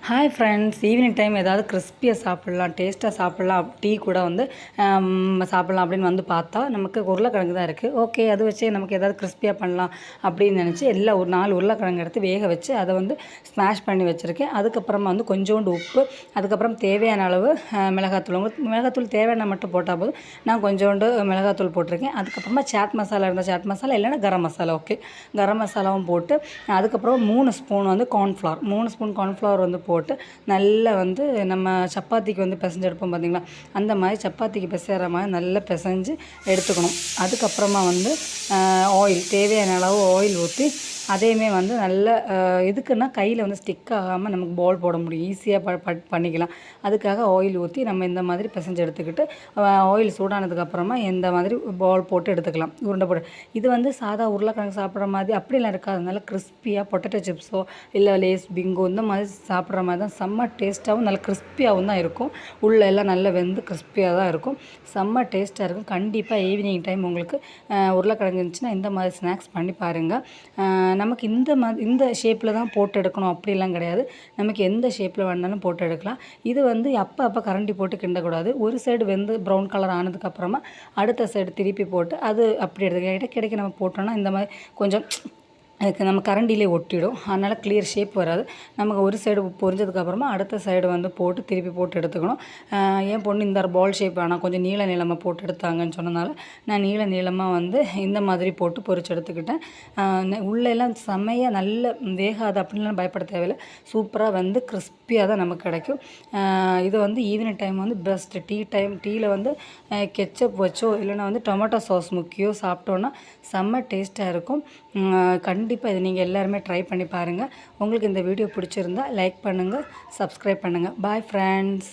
Hi friends, evening time ஏதாவது கிறிஸ்பியாக சாப்பிட்லாம், டேஸ்ட்டாக சாப்பிட்லாம், டீ கூட வந்து சாப்பிட்லாம் அப்படின்னு வந்து பார்த்தா நமக்கு உருளைக்கிழங்கு தான் இருக்குது. ஓகே, அது வச்சு நமக்கு ஏதாவது கிறிஸ்பியாக பண்ணலாம் அப்படின்னு நினச்சி எல்லாம் ஒரு 4 உருளைக்கிழங்கு எடுத்து வேக வச்சு அதை வந்து ஸ்மாஷ் பண்ணி வச்சுருக்கேன். அதுக்கப்புறமா வந்து கொஞ்சோண்டு உப்பு, அதுக்கப்புறம் தேவையான அளவு மிளகாத்தூள். உங்களுக்கு மிளகாத்தூள் தேவையான மட்டும் போட்டால் போதும். நான் கொஞ்சோண்டு மிளகாத்தூள் போட்டிருக்கேன். அதுக்கப்புறமா சாட் மசாலா இருந்தால் சாட் மசாலா, இல்லைன்னா கரம் மசாலா. ஓகே, கரம் மசாலாவும் போட்டு அதுக்கப்புறம் 3 ஸ்பூன் வந்து கார்ன்ஃப்ளவர், 3 ஸ்பூன் கார்ன்ஃப்ளவர் வந்து போட்டு நல்லா வந்து நம்ம சப்பாத்திக்கு வந்து பிசைஞ்சு எடுப்போம் பார்த்திங்களா, அந்த மாதிரி சப்பாத்திக்கு பிசைகிற மாதிரி நல்லா பிசைஞ்சு எடுத்துக்கணும். அதுக்கப்புறமா வந்து ஆயில், தேவையான அளவு ஆயில் ஊற்றி அதையுமே வந்து நல்ல எதுக்குன்னா கையில் வந்து ஸ்டிக் ஆகாமல் நமக்கு பால் போட முடியும், ஈஸியாக பண்ணிக்கலாம். அதுக்காக ஆயில் ஊற்றி நம்ம இந்த மாதிரி பிசைஞ்சு எடுத்துக்கிட்டு ஆயில் சூடானதுக்கப்புறமா இந்த மாதிரி பால் போட்டு எடுத்துக்கலாம், உருண்டை போட்டு. இது வந்து சாதா உருளைக்கிழங்கு சாப்பிட்ற மாதிரி அப்படிலாம் இருக்காது. நல்லா கிறிஸ்பியாக பொட்டேட்டோ சிப்ஸோ இல்லை லேஸ் பிங்கோ இந்த மாதிரி சாப்பிட்ற மாதிரி தான் செம்ம டேஸ்ட்டாகவும் நல்ல கிறிஸ்பியாகவும் தான் இருக்கும். உள்ளே எல்லாம் நல்லா வெந்து கிறிஸ்பியாக தான் இருக்கும். செம்ம டேஸ்ட்டாக இருக்கும். கண்டிப்பாக ஈவினிங் டைம் உங்களுக்கு உருளைக்கிழங்கு இருந்துச்சுன்னா இந்த மாதிரி ஸ்நாக்ஸ் பண்ணி பாருங்கள். நமக்கு இந்த ஷேப்பில் தான் போட்டு எடுக்கணும் அப்படிலாம் கிடையாது. நமக்கு எந்த ஷேப்பில் வேணாலும் போட்டு எடுக்கலாம். இது வந்து அப்போ கரண்டி போட்டு கிண்டக்கூடாது. ஒரு சைடு வெந்து ப்ரௌன் கலர் ஆனதுக்கப்புறமா அடுத்த சைடு திருப்பி போட்டு அது அப்படி எடுத்துக்கலாம். இடைக்கிடைக்கு நம்ம போட்டோன்னா இந்த மாதிரி கொஞ்சம் அதுக்கு நம்ம கரண்டிலே ஒட்டிடும். அதனால் கிளியர் ஷேப் வராது. நமக்கு ஒரு சைடு பொரிஞ்சதுக்கப்புறமா அடுத்த சைடு வந்து போட்டு திருப்பி போட்டு எடுத்துக்கணும். என் பொண்ணு இந்த பால் ஷேப் வேணாம், கொஞ்சம் நீளமாக போட்டு எடுத்தாங்கன்னு சொன்னனால நான் நீளமாக வந்து இந்த மாதிரி போட்டு பொரிச்சு எடுத்துக்கிட்டேன். உள்ளெல்லாம் செம்மையாக நல்ல வேகாது அப்படின்லாம் பயப்பட தேவையில்லை. சூப்பராக வந்து கிறிஸ்பியாக தான் நமக்கு கிடைக்கும். இது வந்து ஈவினிங் டைம் வந்து பெஸ்ட்டு. டீயில் வந்து கெச்சப் வச்சோ இல்லைன்னா வந்து டொமேட்டோ சாஸ் முக்கியோ சாப்பிட்டோன்னா செம்ம டேஸ்ட்டாக இருக்கும். கண்டிப்பாக இது நீங்கள் எல்லாருமே ட்ரை பண்ணி பாருங்கள். உங்களுக்கு இந்த வீடியோ பிடிச்சிருந்தா லைக் பண்ணுங்கள், சப்ஸ்கிரைப் பண்ணுங்கள். Bye friends.